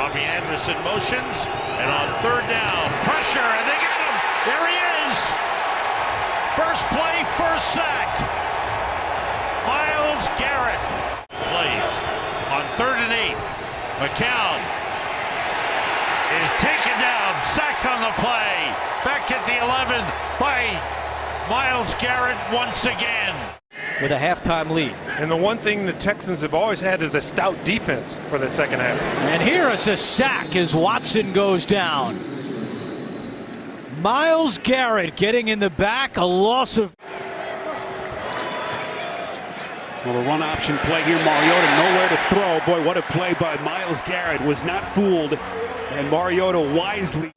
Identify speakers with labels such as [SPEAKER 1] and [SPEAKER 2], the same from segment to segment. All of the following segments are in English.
[SPEAKER 1] Robbie Anderson motions, and on third down, pressure, and they got him. There he is. First play, first sack. Myles Garrett plays on 3rd and 8. McCown is taken down, sacked on the play. Back at the 11 by Myles Garrett once again.
[SPEAKER 2] With a halftime lead.
[SPEAKER 3] And the one thing the Texans have always had is a stout defense for that second half.
[SPEAKER 2] And here is a sack as Watson goes down. Myles Garrett getting in the back, a loss of...
[SPEAKER 4] Well, a run option play here. Mariota nowhere to throw. Boy, what a play by Myles Garrett. Was not fooled. And Mariota wisely.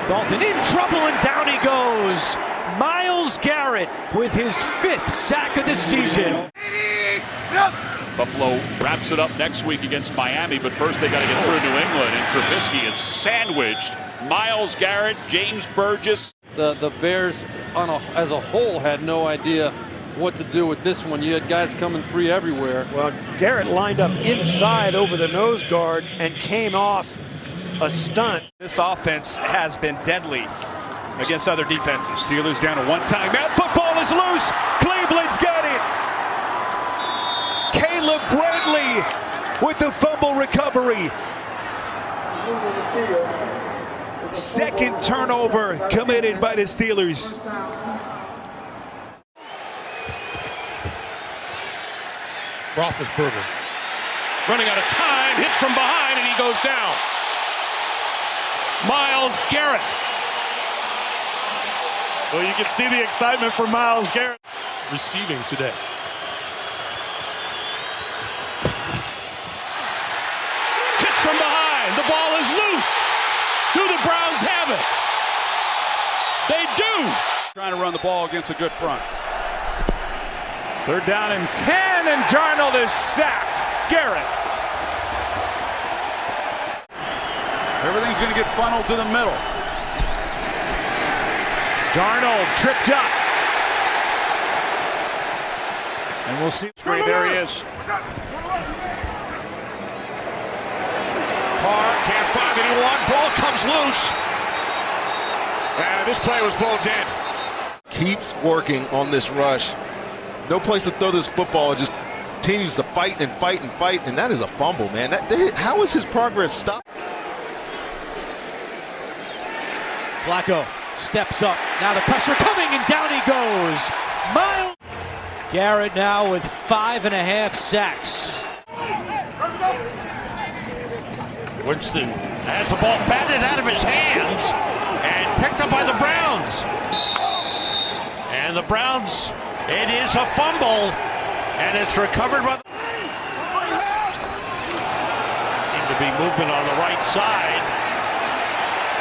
[SPEAKER 2] Dalton in trouble, and down he goes. Myles Garrett with his 5th sack of the season.
[SPEAKER 5] Buffalo wraps it up next week against Miami, but first they got to get through New England, and Trubisky is sandwiched. Myles Garrett, James Burgess.
[SPEAKER 6] The Bears as a whole had no idea what to do with this one. You had guys coming free everywhere.
[SPEAKER 7] Well, Garrett lined up inside over the nose guard and came off a stunt.
[SPEAKER 4] This offense has been deadly against other defenses. Steelers down to 1 timeout. Football is loose. Cleveland's got it. Caleb Bradley with the fumble recovery. Second turnover committed by the Steelers.
[SPEAKER 8] Roethlisberger running out of time, hits from behind, and he goes down. Myles Garrett.
[SPEAKER 4] Well, you can see the excitement for Myles Garrett.
[SPEAKER 8] Receiving today. Hit from behind. The ball is loose. Do the Browns have it? They do.
[SPEAKER 4] Trying to run the ball against a good front.
[SPEAKER 8] 3rd down and 10, and Darnold is sacked. Garrett.
[SPEAKER 4] Everything's going to get funneled to the middle.
[SPEAKER 8] Darnold tripped up. And we'll see.
[SPEAKER 1] There he is. Carr can't find anyone. Ball comes loose. And this play was blown dead.
[SPEAKER 9] Keeps working on this rush. No place to throw this football. It just continues to fight and fight and fight. And that is a fumble, man. How is his progress stopped?
[SPEAKER 2] Flacco steps up. Now the pressure coming, and down he goes. Myles Garrett now with 5.5 sacks.
[SPEAKER 1] Winston has the ball batted out of his hands and picked up by the Browns. And the Browns, it is a fumble, and it's recovered by the... Seemed to be movement on the right side.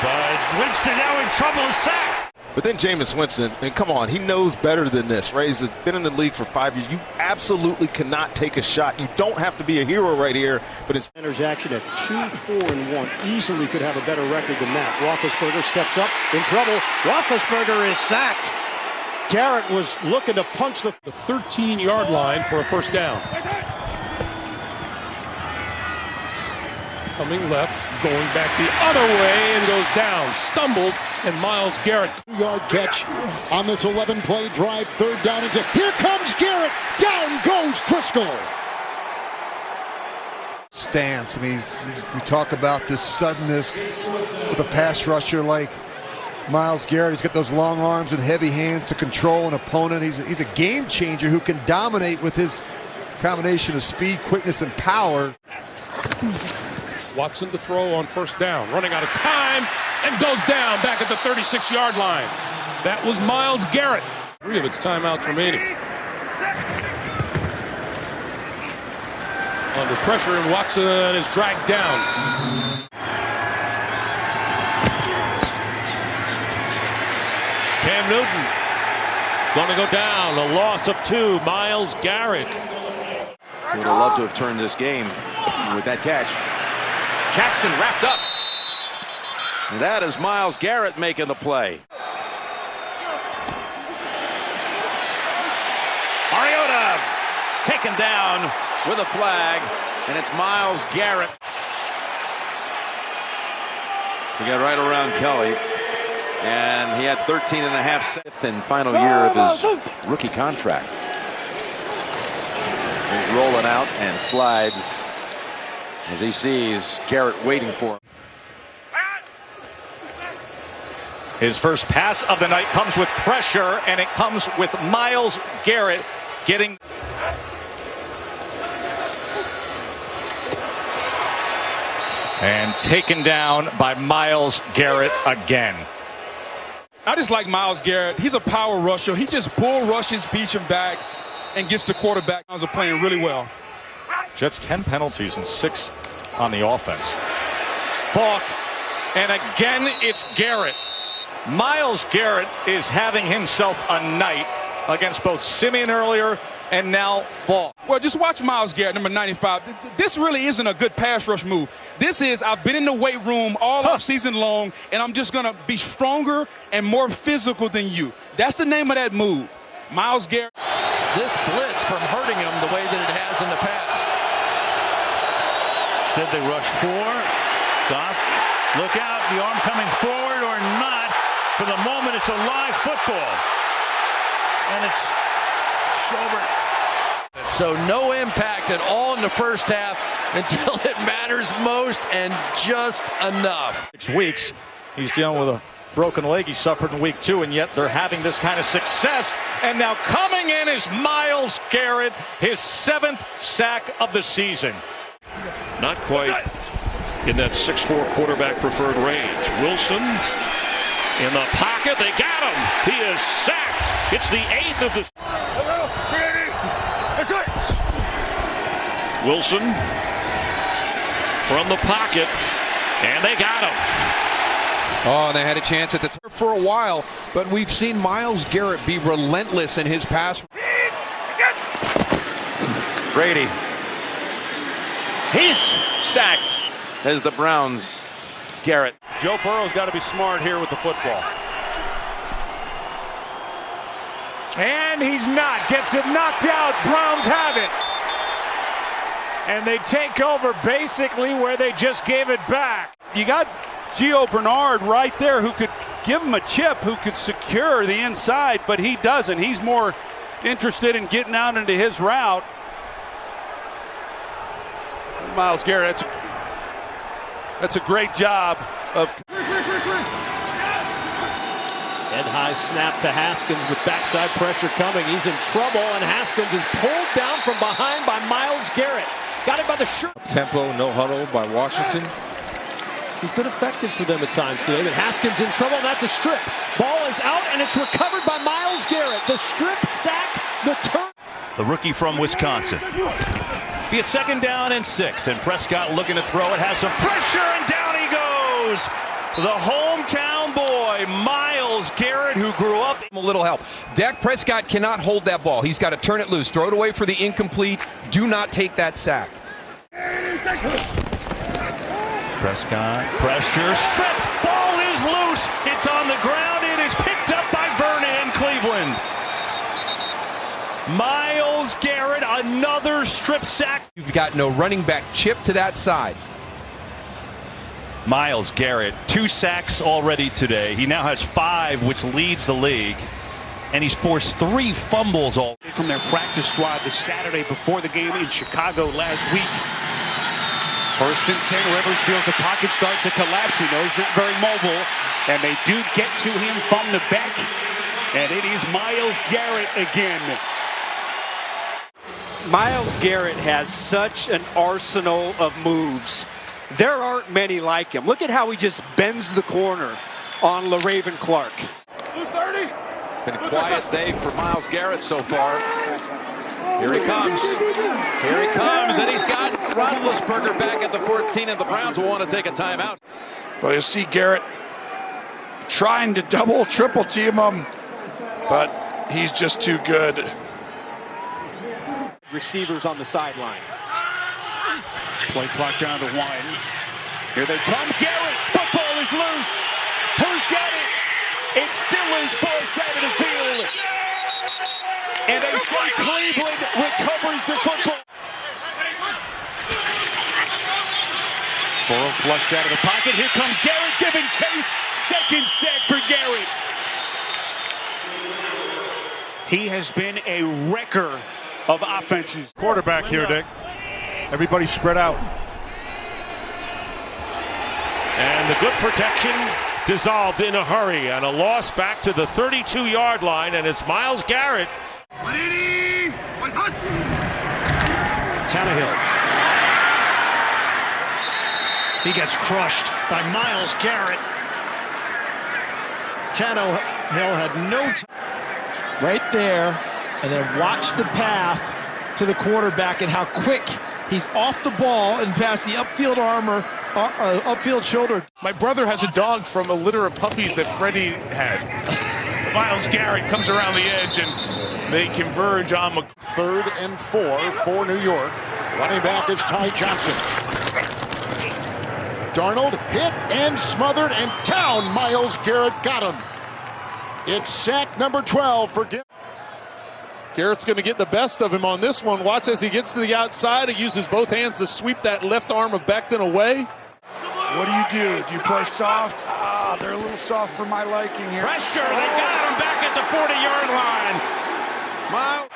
[SPEAKER 1] But Winston now in trouble, is sacked.
[SPEAKER 9] But then Jameis Winston, and come on, he knows better than this, right? He's been in the league for 5 years. You absolutely cannot take a shot. You don't have to be a hero right here, but it's...
[SPEAKER 7] Center's action at 2-4-1. Easily could have a better record than that. Roethlisberger steps up, in trouble. Roethlisberger is sacked. Garrett was looking to punch the
[SPEAKER 8] 13-yard line for a 1st down. Coming left, going back the other way, and goes down. Stumbled, and Myles Garrett.
[SPEAKER 10] 2-yard catch on this 11-play drive. 3rd down into... Here comes Garrett. Down goes Driscoll.
[SPEAKER 11] Stance. I mean, we talk about this suddenness with a pass rusher like Myles Garrett. He's got those long arms and heavy hands to control an opponent. He's a game changer who can dominate with his combination of speed, quickness, and power.
[SPEAKER 8] Watson to throw on 1st down, running out of time, and goes down back at the 36-yard line. That was Myles Garrett. 3 of its timeouts remaining. Under pressure, and Watson is dragged down.
[SPEAKER 1] Cam Newton going to go down. A loss of 2. Myles Garrett.
[SPEAKER 12] Would have loved to have turned this game with that catch. Jackson wrapped up. And that is Myles Garrett making the play.
[SPEAKER 5] Mariota taken down
[SPEAKER 12] with a flag, and it's Myles Garrett. We got right around Kelly, and he had 13 and a half fifth and final year of his rookie contract. He's rolling out and slides as he sees Garrett waiting for him.
[SPEAKER 13] His first pass of the night comes with pressure, and it comes with Myles Garrett getting... And taken down by Myles Garrett again.
[SPEAKER 14] I just like Myles Garrett. He's a power rusher. He just bull rushes, beats him back, and gets the quarterback. Myles are playing really well.
[SPEAKER 13] Jets 10 penalties and 6 on the offense. Falk, and again it's Garrett. Myles Garrett is having himself a night against both Simeon earlier and now Falk.
[SPEAKER 14] Well, just watch Myles Garrett, number 95. This really isn't a good pass rush move. This is, I've been in the weight room all off season long, and I'm just going to be stronger and more physical than you. That's the name of that move. Myles Garrett.
[SPEAKER 6] This blitz from hurting him the way that it has in the past.
[SPEAKER 1] Said they rush 4. Goff, look out, the arm coming forward or not. For the moment, it's a live football. And it's Schobert.
[SPEAKER 6] So no impact at all in the first half until it matters most, and just enough.
[SPEAKER 13] 6 weeks, he's dealing with a broken leg he suffered in week 2, and yet they're having this kind of success. And now coming in is Myles Garrett, his 7th sack of the season.
[SPEAKER 8] Not quite in that 6'4" quarterback preferred range. Wilson in the pocket. They got him. He is sacked. It's the 8th of the... Wilson from the pocket, and they got him.
[SPEAKER 15] Oh, they had a chance at the turf for a while, but we've seen Myles Garrett be relentless in his pass.
[SPEAKER 12] Brady. He's sacked as the Browns. Garrett.
[SPEAKER 4] Joe Burrow's got to be smart here with the football.
[SPEAKER 2] And he's not. Gets it knocked out. Browns have it. And they take over basically where they just gave it back.
[SPEAKER 4] You got Gio Bernard right there who could give him a chip, who could secure the inside, but he doesn't. He's more interested in getting out into his route. Myles Garrett, that's a great job of...
[SPEAKER 2] Head high snap to Haskins with backside pressure coming. He's in trouble, and Haskins is pulled down from behind by Myles Garrett. Got him by the shirt.
[SPEAKER 16] Tempo, no huddle by Washington.
[SPEAKER 2] He's been effective for them at times today, but Haskins in trouble, and that's a strip. Ball is out, and it's recovered by Myles Garrett. The strip sack, the turn.
[SPEAKER 1] The rookie from Wisconsin. Be a 2nd down and 6, and Prescott looking to throw it, has some pressure, and down he goes. The hometown boy, Myles Garrett, who grew up.
[SPEAKER 15] A little help. Dak Prescott cannot hold that ball. He's got to turn it loose. Throw it away for the incomplete. Do not take that sack.
[SPEAKER 1] Prescott, pressure, stripped, ball is loose. It's on the ground. It is picked up by Vernon in Cleveland. Myles Garrett, another strip sack.
[SPEAKER 15] You've got no running back chip to that side.
[SPEAKER 1] Myles Garrett, 2 sacks already today. He now has 5, which leads the league. And he's forced 3 fumbles all
[SPEAKER 4] from their practice squad the Saturday before the game in Chicago last week. 1st and 10, Rivers feels the pocket start to collapse. We know he's not very mobile, and they do get to him from the back. And it is Myles Garrett again.
[SPEAKER 17] Myles Garrett has such an arsenal of moves. There aren't many like him. Look at how he just bends the corner on LaRaven Clark.
[SPEAKER 12] Been a quiet day for Myles Garrett so far. Here he comes. Here he comes, and he's got Roethlisberger back at the 14, and the Browns will want to take a timeout.
[SPEAKER 18] Well, you see Garrett trying to double, triple team him, but he's just too good.
[SPEAKER 17] Receivers on the sideline.
[SPEAKER 4] Play clock down to 1. Here they come. Garrett. Football is loose. Who's got it? It's still loose, far side of the field. And they say Cleveland recovers the football. Burrow flushed out of the pocket. Here comes Garrett giving chase. Second sack for Garrett. He has been a wrecker of offenses.
[SPEAKER 19] Quarterback here, Dick. Everybody spread out.
[SPEAKER 8] And the good protection dissolved in a hurry, and a loss back to the 32-yard line, and it's Myles Garrett.
[SPEAKER 7] Tannehill. He gets crushed by Myles Garrett. Tannehill had no time.
[SPEAKER 2] Right there, and then watch the path to the quarterback and how quick he's off the ball and past the upfield upfield shoulder.
[SPEAKER 19] My brother has a dog from a litter of puppies that Freddie had. Myles Garrett comes around the edge, and they converge on
[SPEAKER 10] 3rd and 4 for New York. Running back is Ty Johnson. Darnold hit and smothered and down. Myles Garrett got him. It's sack number 12 for Garrett.
[SPEAKER 19] Garrett's going to get the best of him on this one. Watch as he gets to the outside. He uses both hands to sweep that left arm of Becton away.
[SPEAKER 18] What do? Do you play soft? They're a little soft for my liking here.
[SPEAKER 4] Pressure. They got him back at the 40-yard line.
[SPEAKER 18] Myles.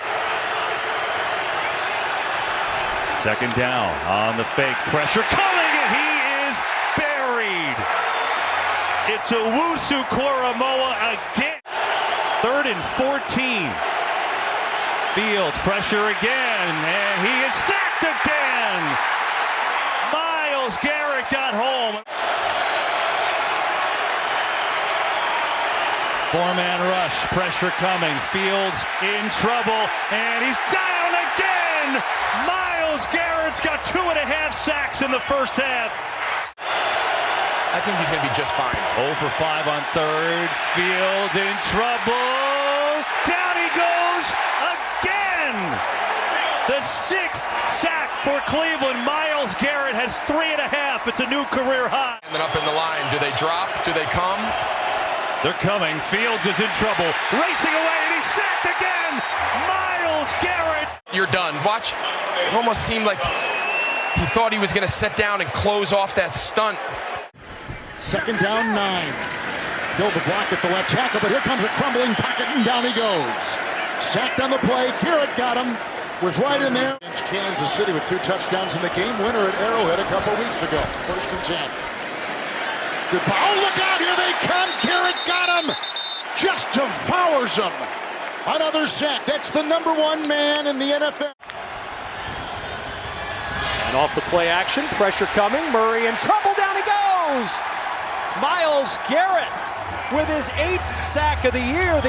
[SPEAKER 5] Second down on the fake. Pressure coming, and he is buried. It's Owusu Koramoah again. 3rd and 14. Fields pressure again, and he is sacked again. Myles Garrett got home. 4-man rush, pressure coming. Fields in trouble, and he's down again. Myles Garrett's got 2.5 sacks in the first half.
[SPEAKER 15] I think he's going to be just fine.
[SPEAKER 5] 0 for 5 on 3rd. Fields in trouble. Down he goes again. The 6th sack for Cleveland. Myles Garrett has 3.5. It's a new career high.
[SPEAKER 15] And then up in the line. Do they drop? Do they come?
[SPEAKER 5] They're coming. Fields is in trouble. Racing away, and he's sacked again. Myles Garrett.
[SPEAKER 15] You're done. Watch. It almost seemed like he thought he was going to sit down and close off that stunt.
[SPEAKER 10] 2nd down 9. Bill the block at the left tackle, but here comes a crumbling pocket, and down he goes. Sacked on the play. Garrett got him. Was right in there. It's Kansas City with 2 touchdowns in the game winner at Arrowhead a couple weeks ago. 1st and 10. Good ball. Oh, look out. Here they come. Garrett got him. Just devours him. Another sack. That's the #1 man in the NFL.
[SPEAKER 2] And off the play action, pressure coming. Murray in trouble. Down he goes. Myles Garrett with his 8th sack of the year.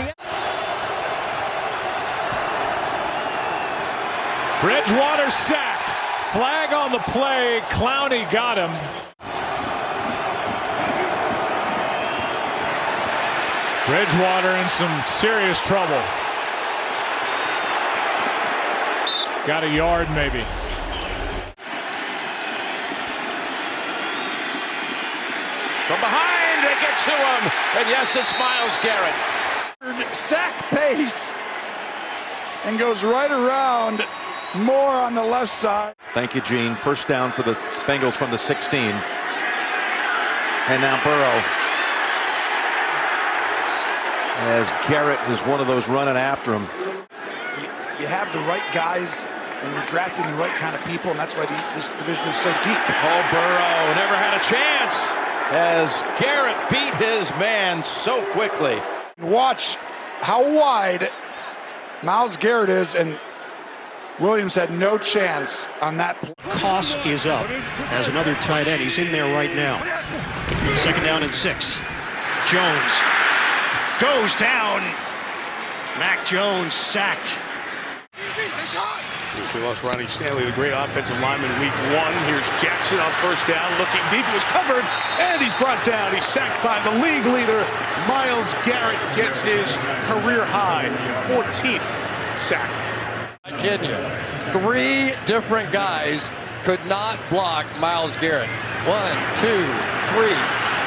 [SPEAKER 19] Bridgewater sacked. Flag on the play. Clowney got him. Bridgewater in some serious trouble. Got a yard maybe.
[SPEAKER 12] From behind, they get to him. And yes, it's Myles Garrett.
[SPEAKER 18] Sack pace and goes right around. More on the left side.
[SPEAKER 12] Thank you, Gene. First down for the Bengals from the 16. And now Burrow. As Garrett is one of those running after him.
[SPEAKER 18] You have the right guys and you're drafting the right kind of people, and that's why this division is so deep.
[SPEAKER 12] Oh, Burrow never had a chance as Garrett beat his man so quickly.
[SPEAKER 18] Watch how wide Myles Garrett is, and Williams had no chance on that.
[SPEAKER 7] Cost is up as another tight end. He's in there right now. 2nd down and 6. Jones goes down. Mac Jones sacked.
[SPEAKER 19] They lost Ronnie Stanley, the great offensive lineman, week 1. Here's Jackson on 1st down, looking deep. He was covered, and he's brought down. He's sacked by the league leader. Myles Garrett gets his career high 14th sack.
[SPEAKER 6] I'm kidding you. 3 different guys could not block Myles Garrett. 1, 2, 3.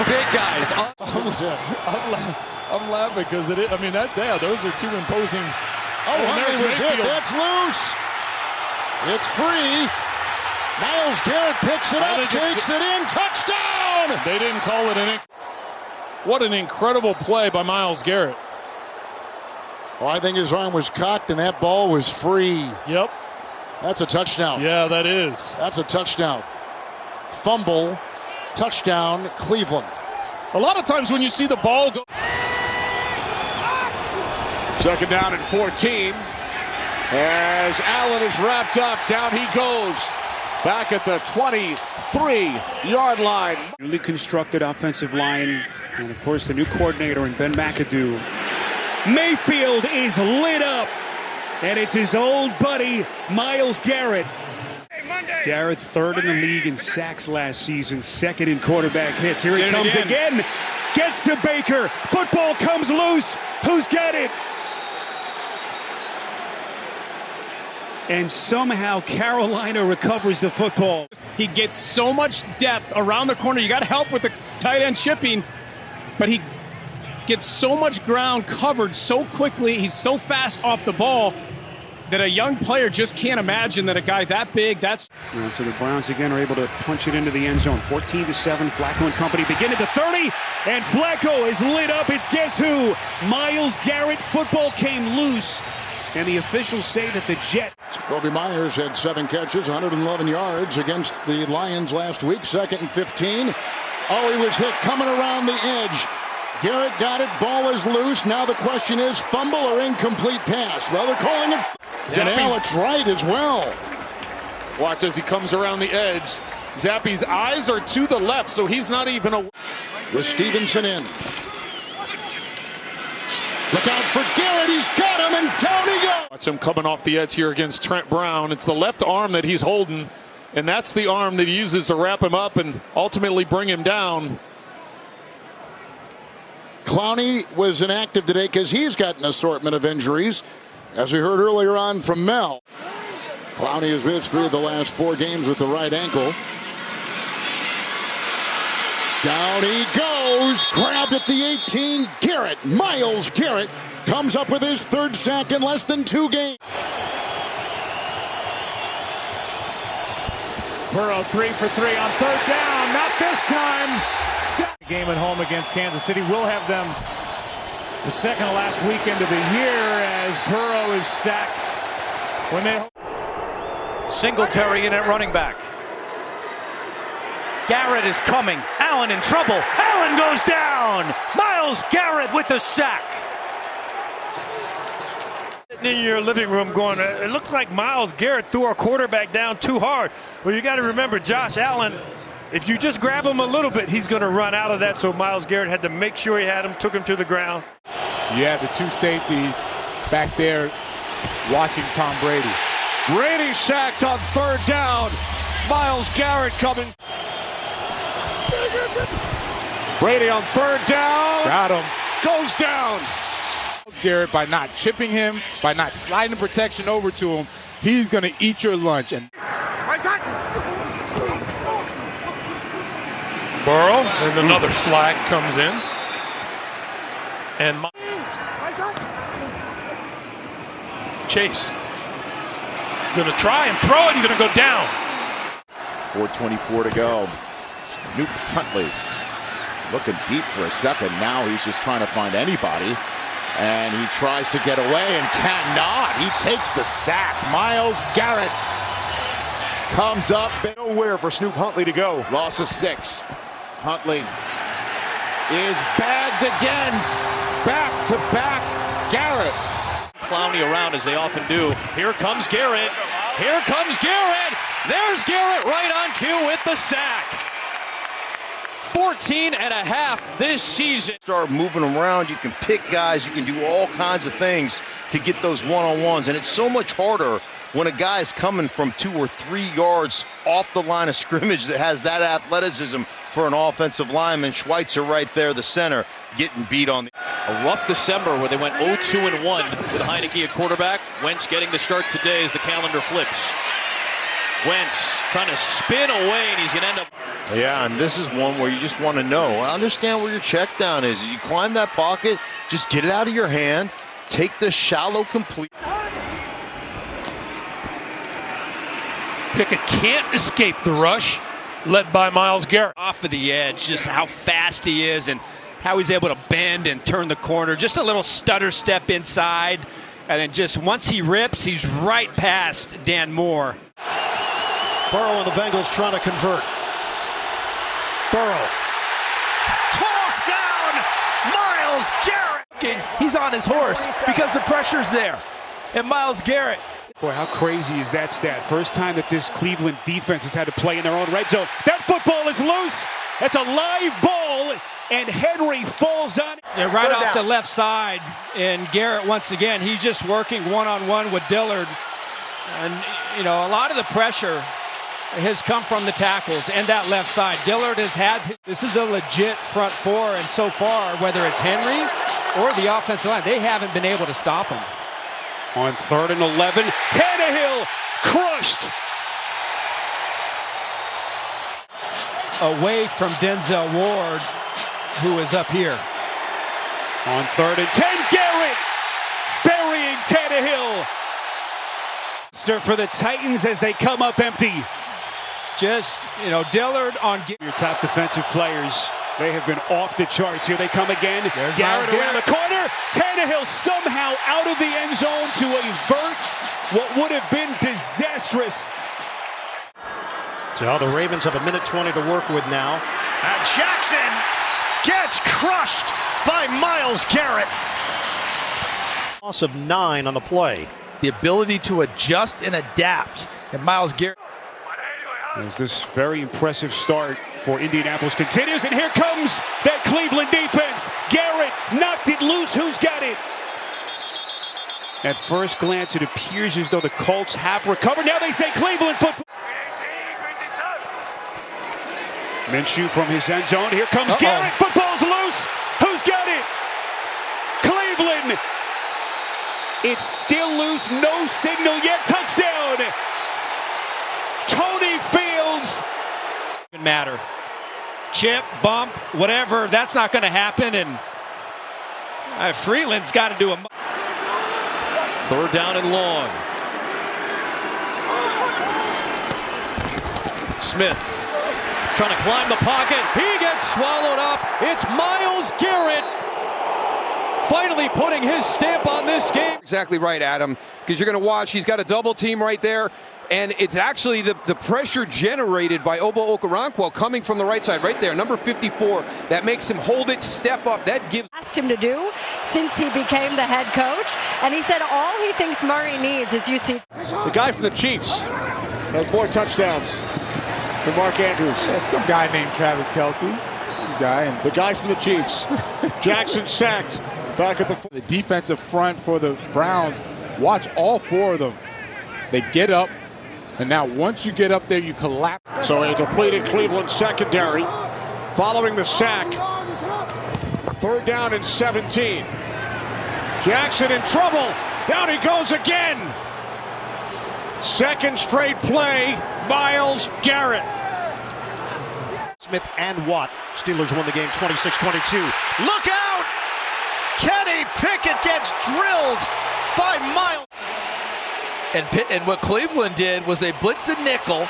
[SPEAKER 6] Big guys.
[SPEAKER 19] I'm laughing because it is. I mean, those are 2 imposing.
[SPEAKER 10] Oh, Huntley was hit. That's loose. It's free. Myles Garrett picks it up, takes it in, touchdown!
[SPEAKER 20] They didn't call it what an incredible play by Myles Garrett.
[SPEAKER 10] Oh, I think his arm was cocked and that ball was free.
[SPEAKER 20] Yep.
[SPEAKER 10] That's a touchdown.
[SPEAKER 20] Yeah, that is.
[SPEAKER 10] That's a touchdown. Fumble, touchdown, Cleveland.
[SPEAKER 20] A lot of times when you see the ball go.
[SPEAKER 21] Second down and 14. As Allen is wrapped up, down he goes. Back at the 23-yard line.
[SPEAKER 4] Newly constructed offensive line, and of course the new coordinator in Ben McAdoo. Mayfield is lit up, and it's his old buddy Myles Garrett. Garrett, third in the league in sacks last season, second in quarterback hits. Here he comes again. Gets to Baker. Football comes loose. Who's got it? And somehow Carolina recovers the football.
[SPEAKER 22] He gets so much depth around the corner. You got to help with the tight end shipping, but he gets so much ground covered so quickly. He's so fast off the ball that a young player just can't imagine that a guy that big, that's...
[SPEAKER 4] So the Browns again are able to punch it into the end zone. 14-7, Flacco and company begin at the 30, and Flacco is lit up. It's guess who? Myles Garrett. Football came loose, and the officials say that the Jets...
[SPEAKER 10] Jacoby Myers had 7 catches, 111 yards against the Lions last week. 2nd and 15. Oh, he was hit coming around the edge. Garrett got it. Ball is loose. Now the question is fumble or incomplete pass. Well, they're calling it. And Alex Wright as well.
[SPEAKER 20] Watch as he comes around the edge. Zappi's eyes are to the left, so he's not even a...
[SPEAKER 10] With Stevenson in. Look out for Garrett. He's got him, and down he goes.
[SPEAKER 20] Watch him coming off the edge here against Trent Brown. It's the left arm that he's holding, and that's the arm that he uses to wrap him up and ultimately bring him down.
[SPEAKER 10] Clowney was inactive today because he's got an assortment of injuries, as we heard earlier on from Mel. Clowney has missed 3 of the last 4 games with the right ankle. Down he goes, grabbed at the 18. Garrett, Myles Garrett, comes up with his 3rd sack in less than 2 games.
[SPEAKER 5] Burrow 3 for 3 on 3rd down, not this time. Game at home against Kansas City. We'll have them the second to last weekend of the year as Burrow is sacked. When they
[SPEAKER 23] Singletary in at running back. Garrett is coming. Allen in trouble. Allen goes down. Myles Garrett with the sack.
[SPEAKER 3] In your living room going, it looks like Myles Garrett threw our quarterback down too hard. Well, you got to remember Josh Allen, if you just grab him a little bit, he's going to run out of that. So Myles Garrett had to make sure he had him, took him to the ground.
[SPEAKER 24] You have the 2 safeties back there watching Tom Brady.
[SPEAKER 21] Brady sacked on 3rd down. Myles Garrett coming. Brady on 3rd down.
[SPEAKER 24] Got him.
[SPEAKER 21] Goes down.
[SPEAKER 24] Garrett, by not chipping him, by not sliding protection over to him, he's going to eat your lunch. And
[SPEAKER 8] Burrow, and another flag comes in. And Chase going to try and throw it and going to go down.
[SPEAKER 25] 4:24 to go. Snoop Huntley looking deep for a second. Now he's just trying to find anybody. And he tries to get away and cannot. He takes the sack. Myles Garrett comes up. Nowhere for Snoop Huntley to go. Loss of 6. Huntley is bagged again. Back-to-back Garrett.
[SPEAKER 8] Clowney around as they often do. Here comes Garrett. Here comes Garrett. There's Garrett right on cue with the sack. 14.5 this season.
[SPEAKER 25] Start moving around. You can pick guys. You can do all kinds of things to get those one-on-ones. And it's so much harder when a guy is coming from 2 or 3 yards off the line of scrimmage that has that athleticism for an offensive lineman. Schweitzer right there, the center, getting beat on the...
[SPEAKER 8] A rough December where they went 0-2-1 with Heineke at quarterback. Wentz getting the start today as the calendar flips. Wentz trying to spin away, and he's going to end up...
[SPEAKER 25] Yeah, and this is one where you just want to know. I understand where your check down is. You climb that pocket, just get it out of your hand, take the shallow complete.
[SPEAKER 8] Pickett can't escape the rush, led by Myles Garrett.
[SPEAKER 9] Off of the edge, just how fast he is and how he's able to bend and turn the corner. Just a little stutter step inside, and then just once he rips, he's right past Dan Moore.
[SPEAKER 7] Burrow and the Bengals trying to convert. Burrow. Toss down! Myles Garrett!
[SPEAKER 2] He's on his horse because the pressure's there. And Myles Garrett.
[SPEAKER 4] Boy, how crazy is that stat? First time that this Cleveland defense has had to play in their own red zone. That football is loose. That's a live ball, and Henry falls on it.
[SPEAKER 17] They're right off the left side, and Garrett, once again, he's just working one-on-one with Dillard. And, you know, a lot of the pressure has come from the tackles and that left side. Dillard has had, this is a legit front four, and so far, whether it's Henry or the offensive line, they haven't been able to stop him.
[SPEAKER 4] On 3rd and 11, Tannehill crushed.
[SPEAKER 17] Away from Denzel Ward, who is up here.
[SPEAKER 4] On 3rd and 10, Garrett burying Tannehill. For the Titans as they come up empty.
[SPEAKER 17] Just, you know, Dillard on
[SPEAKER 4] your top defensive players. They have been off the charts. Here they come again.
[SPEAKER 17] There's
[SPEAKER 4] Garrett around the corner. Tannehill somehow out of the end zone to avert what would have been disastrous.
[SPEAKER 7] So the Ravens have 1:20 to work with now. And Jackson gets crushed by Myles Garrett. Loss of 9 on the play.
[SPEAKER 2] The ability to adjust and adapt. And Myles Garrett.
[SPEAKER 4] As this very impressive start for Indianapolis continues, and here comes that Cleveland defense. Garrett knocked it loose. Who's got it? At first glance, it appears as though the Colts have recovered. Now they say Cleveland football. Minshew from his end zone. Here comes Garrett. Football's loose. Who's got it? Cleveland. It's still loose. No signal yet. Touchdown. Tony Fields.
[SPEAKER 17] Matter. Chip, bump, whatever. That's not going to happen. And Freeland's got to do a.
[SPEAKER 8] 3rd down and long. Smith trying to climb the pocket. He gets swallowed up. It's Myles Garrett finally putting his stamp on this game.
[SPEAKER 15] Exactly right, Adam, because you're going to watch. He's got a double team right there. And it's actually the pressure generated by Obo Okoronkwo coming from the right side right there, number 54. That makes him hold it, step up. That gives.
[SPEAKER 11] Asked him to do since he became the head coach. And he said all he thinks Murray needs is
[SPEAKER 21] The guy from the Chiefs has more touchdowns than Mark Andrews.
[SPEAKER 24] That's some guy named Travis Kelce.
[SPEAKER 21] The guy from the Chiefs. Jackson sacked back at
[SPEAKER 24] the defensive front for the Browns. Watch all 4 of them. They get up. And now once you get up there, you collapse.
[SPEAKER 21] So a depleted Cleveland secondary following the sack. 3rd down and 17. Jackson in trouble. Down he goes again. Second straight play, Myles Garrett.
[SPEAKER 7] Smith and Watt. Steelers won the game 26-22. Look out! Kenny Pickett gets drilled by Myles.
[SPEAKER 2] And what Cleveland did was they blitzed the nickel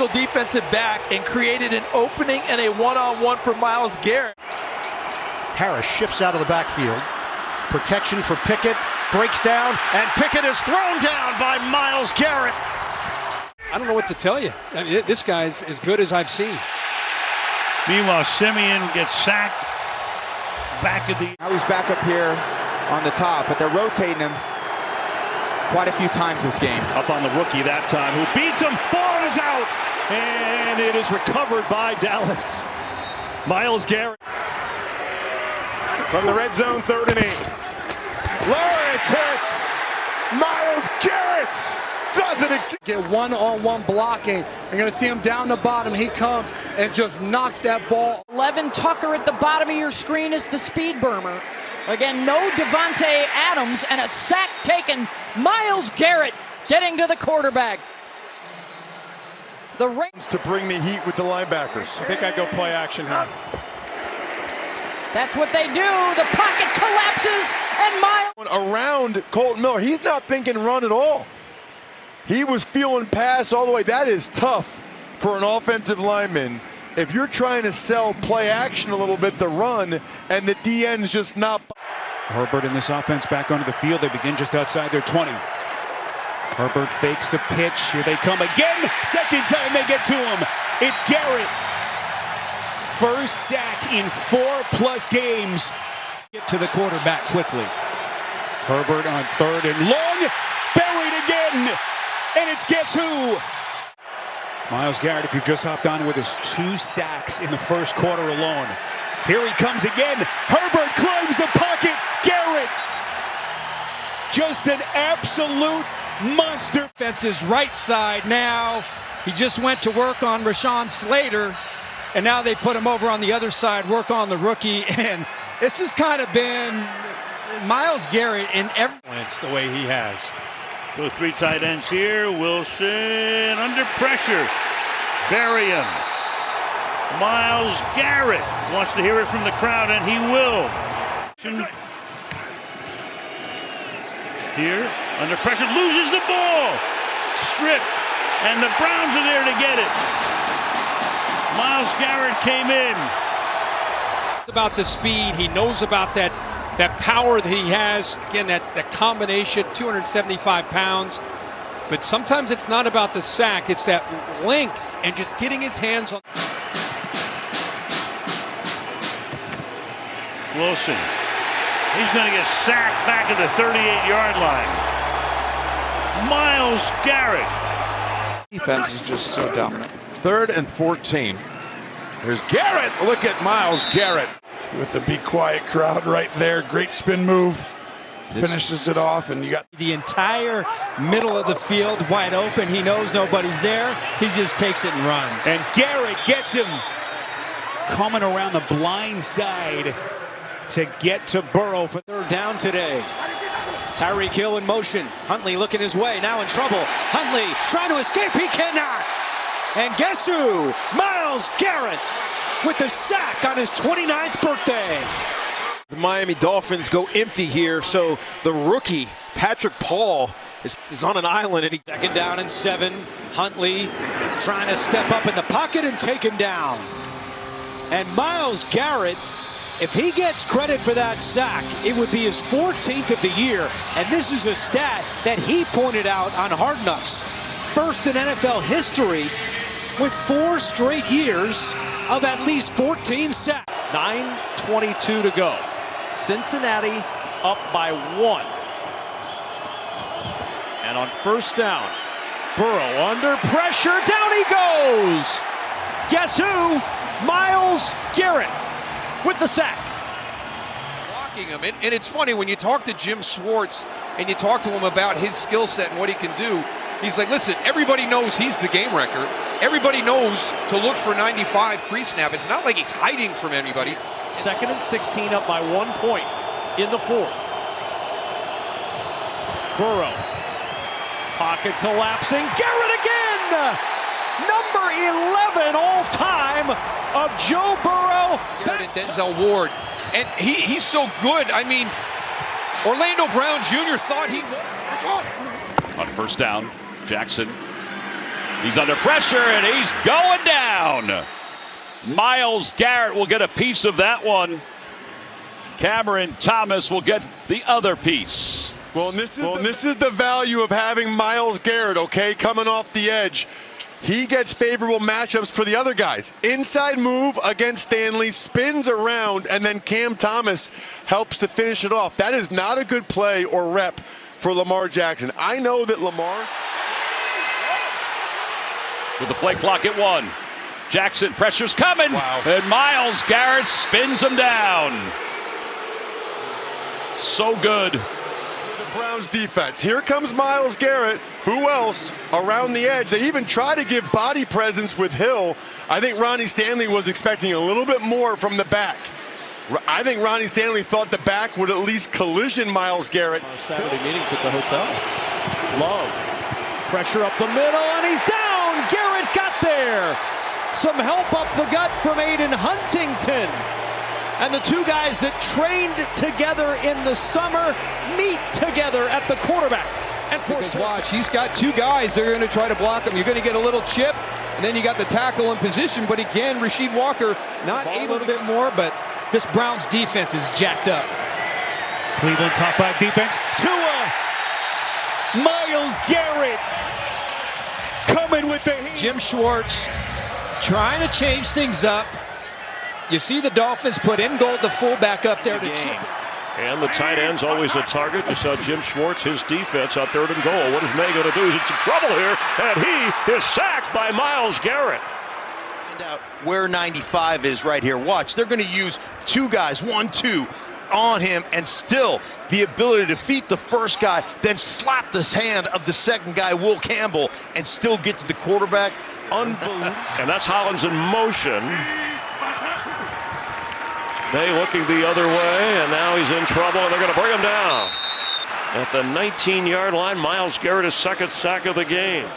[SPEAKER 2] defensive back, and created an opening and a one-on-one for Myles Garrett.
[SPEAKER 7] Harris shifts out of the backfield. Protection for Pickett. Breaks down, and Pickett is thrown down by Myles Garrett.
[SPEAKER 13] I don't know what to tell you. I mean, this guy's as good as I've seen.
[SPEAKER 1] Meanwhile, Simeon gets sacked back at the.
[SPEAKER 14] Now he's back up here on the top, but they're rotating him quite a few times this game.
[SPEAKER 5] Up on the rookie that time, who beats him. Ball is out, and it is recovered by Dallas. Myles Garrett.
[SPEAKER 19] From the red zone, 3rd and 8. Lawrence hits. Myles Garrett does it again.
[SPEAKER 16] Get one-on-one blocking. You're going to see him down the bottom. He comes and just knocks that ball.
[SPEAKER 26] Levin Tucker at the bottom of your screen is the speed burner. Again, no Devontae Adams, and a sack taken. Myles Garrett getting to the quarterback. The Rams
[SPEAKER 27] to bring the heat with the linebackers.
[SPEAKER 22] I think I'd go play action here.
[SPEAKER 26] That's what they do. The pocket collapses, and Myles
[SPEAKER 27] around Colton Miller. He's not thinking run at all. He was feeling pass all the way. That is tough for an offensive lineman. If you're trying to sell play action a little bit, the run, and the DN's just not.
[SPEAKER 4] Herbert in this offense back onto the field. They begin just outside their 20. Herbert fakes the pitch. Here they come again. Second time they get to him. It's Garrett. First sack in 4+ games. Get to the quarterback quickly. Herbert on 3rd and long. Buried again. And it's guess who? Myles Garrett, if you've just hopped on with us, 2 sacks in the first quarter alone. Here he comes again. Herbert climbs the pocket. Garrett. Just an absolute monster.
[SPEAKER 17] Fence's right side now. He just went to work on Rashawn Slater, and now they put him over on the other side, work on the rookie. And this has kind of been Myles Garrett in every
[SPEAKER 22] the way he has.
[SPEAKER 1] So 3 tight ends here. Wilson under pressure. Bury him. Myles Garrett wants to hear it from the crowd, and he will. Here, under pressure, loses the ball. Strip, and the Browns are there to get it. Myles Garrett came in.
[SPEAKER 13] About the speed, he knows about that power that he has. Again, that's that combination, 275 pounds. But sometimes it's not about the sack, it's that length and just getting his hands on.
[SPEAKER 1] Wilson. He's going to get sacked back at the 38-yard line. Myles Garrett.
[SPEAKER 21] Defense is just so dominant. 3rd and 14. Here's Garrett. Look at Myles Garrett. With the be quiet crowd right there. Great spin move. Finishes it off, and you got
[SPEAKER 17] the entire middle of the field wide open. He knows nobody's there. He just takes it and runs.
[SPEAKER 4] And Garrett gets him coming around the blind side to get to Burrow for
[SPEAKER 3] 3rd down today. Tyreek Hill in motion. Huntley looking his way, now in trouble. Huntley trying to escape, he cannot. And guess who? Myles Garrett with a sack on his 29th birthday.
[SPEAKER 6] The Miami Dolphins go empty here, so the rookie, Patrick Paul, is on an island. And
[SPEAKER 3] 2nd down and 7. Huntley trying to step up in the pocket and taken down. And Myles Garrett, if he gets credit for that sack, it would be his 14th of the year. And this is a stat that he pointed out on Hard Knocks. First in NFL history with 4 straight years of at least 14 sacks.
[SPEAKER 5] 9:22 to go. Cincinnati up by 1. And on 1st down, Burrow under pressure. Down he goes. Guess who? Myles Garrett with the sack.
[SPEAKER 15] Blocking him. And it's funny when you talk to Jim Schwartz and you talk to him about his skill set and what he can do. He's like, listen, everybody knows he's the game wrecker. Everybody knows to look for 95 pre-snap. It's not like he's hiding from anybody.
[SPEAKER 5] 2nd and 16 up by 1 point in the 4th. Burrow. Pocket collapsing. Garrett again! Number 11 all-time of Joe Burrow.
[SPEAKER 15] Garrett and Denzel Ward. And he's so good. I mean, Orlando Brown Jr. thought he was.
[SPEAKER 8] On 1st down, Jackson. He's under pressure, and he's going down. Myles Garrett will get a piece of that one. Cameron Thomas will get the other piece.
[SPEAKER 27] Well, this is the value of having Myles Garrett, okay, coming off the edge. He gets favorable matchups for the other guys. Inside move against Stanley, spins around, and then Cam Thomas helps to finish it off. That is not a good play or rep for Lamar Jackson. I know that Lamar...
[SPEAKER 8] With the play clock at 1. Jackson, pressure's coming.
[SPEAKER 27] Wow.
[SPEAKER 8] And Myles Garrett spins him down. So good.
[SPEAKER 27] The Browns defense. Here comes Myles Garrett. Who else around the edge? They even try to give body presence with Hill. I think Ronnie Stanley was expecting a little bit more from the back. I think Ronnie Stanley thought the back would at least collision Myles Garrett.
[SPEAKER 5] Our Saturday meetings at the hotel. Love. Pressure up the middle, and he's down. Garrett got there. Some help up the gut from Aiden Huntington. And the 2 guys that trained together in the summer meet together at the quarterback.
[SPEAKER 15] And because watch, he's got two guys that are going to try to block him. You're going to get a little chip, and then you got the tackle in position. But again, Rasheed Walker not able
[SPEAKER 3] a little bit more, but this Browns defense is jacked up.
[SPEAKER 4] Cleveland top 5 defense. Tua. Myles Garrett coming with the heat.
[SPEAKER 3] Jim Schwartz trying to change things up. You see the Dolphins put Ingold, the fullback, up there to chip.
[SPEAKER 9] And the tight end's always a target. You saw Jim Schwartz, his defense, on 3rd and goal. What is May going to do? He's in some trouble here, and he is sacked by Myles Garrett.
[SPEAKER 10] Find out where 95 is right here. Watch, they're going to use two guys, 1-2, on him, and still the ability to defeat the first guy, then slap the hand of the second guy, Will Campbell, and still get to the quarterback. Unbelievable.
[SPEAKER 9] And that's Hollins in motion. May looking the other way, and now he's in trouble, and they're going to bring him down. At the 19-yard line, Myles Garrett, his second sack of the game.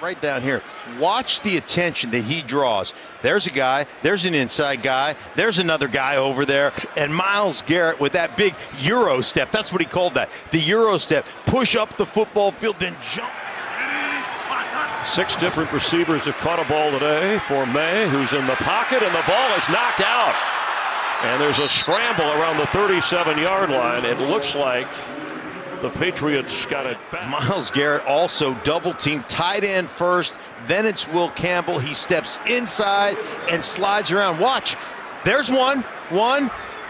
[SPEAKER 10] Right down here. Watch the attention that he draws. There's a guy, there's an inside guy, there's another guy over there, and Myles Garrett with that big Euro step, that's what he called that, the Euro step, push up the football field, then jump.
[SPEAKER 9] 6 different receivers have caught a ball today for May, who's in the pocket, and the ball is knocked out. And there's a scramble around the 37-yard line. It looks like the Patriots got it back.
[SPEAKER 10] Myles Garrett also double-teamed, tight end first, then it's Will Campbell. He steps inside and slides around. Watch, there's one,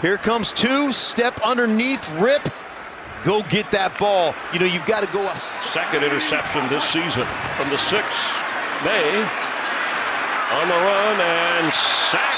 [SPEAKER 10] here comes 2, step underneath, rip, go get that ball. You know, you've got to go.
[SPEAKER 9] Second interception this season from the 6. May on the run and sacked.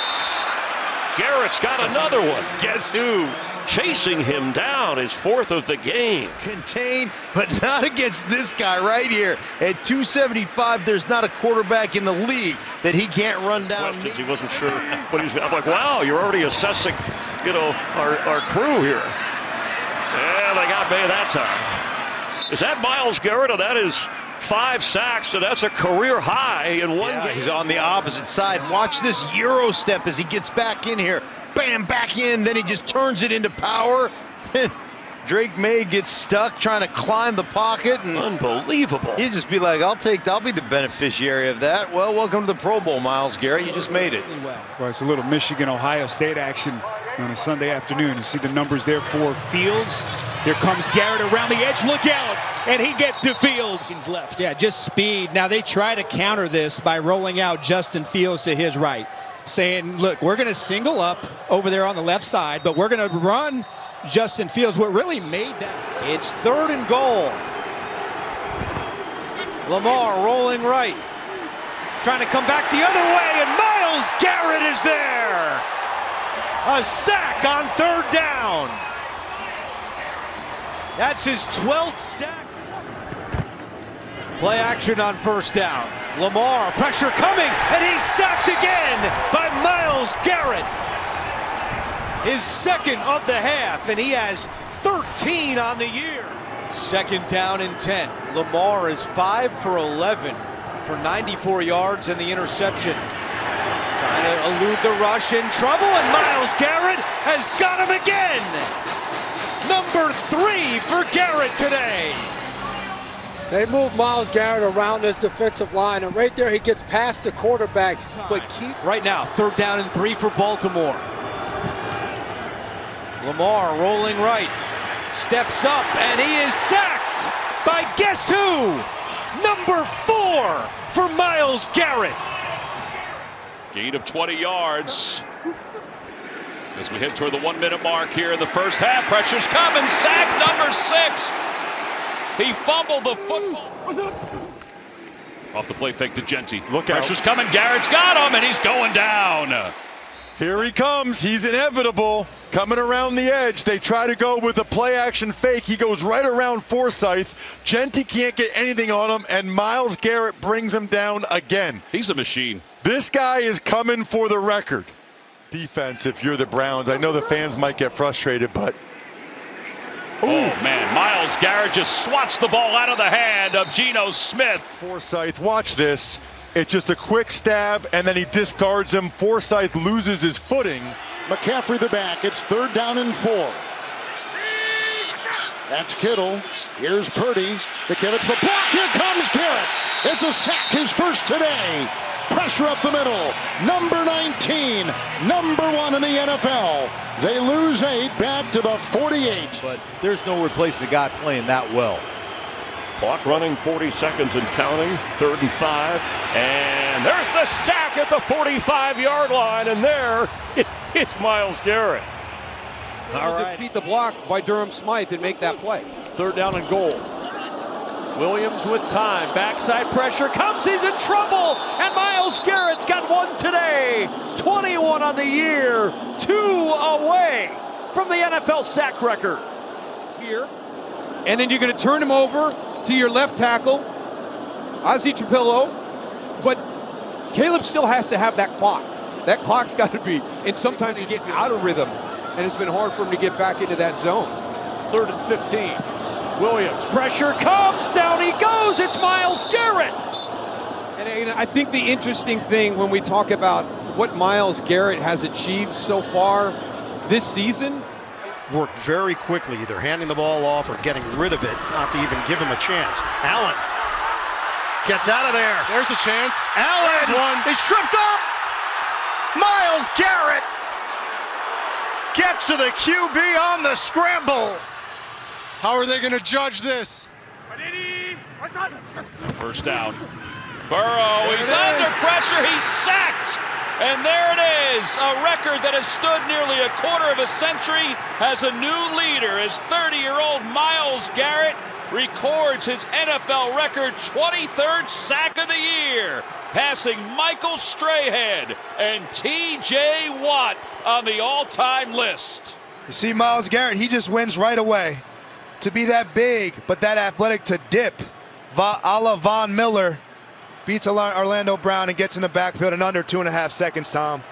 [SPEAKER 9] Garrett's got another one.
[SPEAKER 10] Guess who?
[SPEAKER 9] Chasing him down, his 4th of the game.
[SPEAKER 10] Contained, but not against this guy right here. At 275, there's not a quarterback in the league that he can't run down.
[SPEAKER 9] Questions, he wasn't sure, but I'm like, wow, you're already assessing, our crew here. Yeah, they got May that time. Is that Myles Garrett? Or that is 5 sacks, so that's a career high in one game.
[SPEAKER 10] He's on the opposite side. Watch this Euro step as he gets back in here. Bam, back in, then he just turns it into power. Drake May gets stuck trying to climb the pocket. And
[SPEAKER 9] unbelievable.
[SPEAKER 10] He'd just be like, I'll be the beneficiary of that. Well, welcome to the Pro Bowl, Myles Garrett. You just made it.
[SPEAKER 4] Well, it's a little Michigan-Ohio State action on a Sunday afternoon. You see the numbers there for Fields. Here comes Garrett around the edge. Look out. And he gets to Fields.
[SPEAKER 3] He's left. Yeah, just speed. Now they try to counter this by rolling out Justin Fields to his right, saying, look, we're going to single up over there on the left side, but we're going to run Justin Fields. What really made that?
[SPEAKER 12] It's 3rd and goal. Lamar rolling right. Trying to come back the other way, and Myles Garrett is there. A sack on 3rd down. That's his 12th sack. Play action on 1st down. Lamar, pressure coming, and he's sacked again by Myles Garrett. His 2nd of the half, and he has 13 on the year. 2nd down and 10. Lamar is 5 for 11 for 94 yards and the interception. Trying to elude the rush, in trouble, and Myles Garrett has got him again. Number 3 for Garrett today.
[SPEAKER 16] They move Myles Garrett around this defensive line, and right there he gets past the quarterback. But
[SPEAKER 12] right now, 3rd down and 3 for Baltimore. Lamar rolling right, steps up, and he is sacked by guess who? Number 4 for Myles Garrett.
[SPEAKER 8] Gain of 20 yards. As we head toward the 1-minute mark here in the first half, pressure's coming. Sack number 6. He fumbled the football. Off the play fake to Genty.
[SPEAKER 27] Look out.
[SPEAKER 8] Pressure's coming. Garrett's got him, and he's going down.
[SPEAKER 27] Here he comes. He's inevitable. Coming around the edge. They try to go with a play-action fake. He goes right around Forsythe. Genty can't get anything on him, and Myles Garrett brings him down again.
[SPEAKER 8] He's a machine.
[SPEAKER 27] This guy is coming for the record. Defense, if you're the Browns. I know the fans might get frustrated, but...
[SPEAKER 8] Ooh. Oh, man. Myles Garrett just swats the ball out of the hand of Geno Smith.
[SPEAKER 27] Forsythe, watch this. It's just a quick stab, and then he discards him. Forsythe loses his footing.
[SPEAKER 21] McCaffrey the back. It's 3rd down and 4. That's Kittle. Here's Purdy. The Kimmets, the block. Here comes Garrett. It's a sack, his first today. Pressure up the middle. Number 19. Number 1 in the NFL. They lose 8 back to the 48.
[SPEAKER 10] But there's no replacing a guy playing that well.
[SPEAKER 9] Clock running, 40 seconds and counting. 3rd and 5. And there's the sack at the 45-yard line. And there, it's Myles Garrett.
[SPEAKER 15] All right. Defeat the block by Durham Smythe and make that play.
[SPEAKER 5] 3rd down and goal. Williams with time. Backside pressure comes. He's in trouble. And Myles Garrett's got one today. 21 on the year. 2 away from the NFL sack record.
[SPEAKER 15] Here. And then you're going to turn him over to your left tackle, Ozzie Trapillo. But Caleb still has to have that clock. That clock's got to be. And sometimes you get out of rhythm. And it's been hard for him to get back into that zone.
[SPEAKER 5] 3rd and 15. Williams, pressure comes, down he goes, it's Myles Garrett.
[SPEAKER 15] And I think the interesting thing when we talk about what Myles Garrett has achieved so far this season,
[SPEAKER 7] worked very quickly, either handing the ball off or getting rid of it, not to even give him a chance. Allen gets out of there.
[SPEAKER 21] There's a chance.
[SPEAKER 10] Allen is tripped up. Myles Garrett gets to the QB on the scramble.
[SPEAKER 21] How are they going to judge this?
[SPEAKER 8] First down. Burrow, he's under pressure, he's sacked. And there it is, a record that has stood nearly a quarter of a century has a new leader as 30-year-old Myles Garrett records his NFL record 23rd sack of the year, passing Michael Strahan and T.J. Watt on the all-time list.
[SPEAKER 2] You see Myles Garrett, he just wins right away. To be that big, but that athletic to dip, a la Von Miller, beats Orlando Brown and gets in the backfield in under 2.5 seconds, Tom.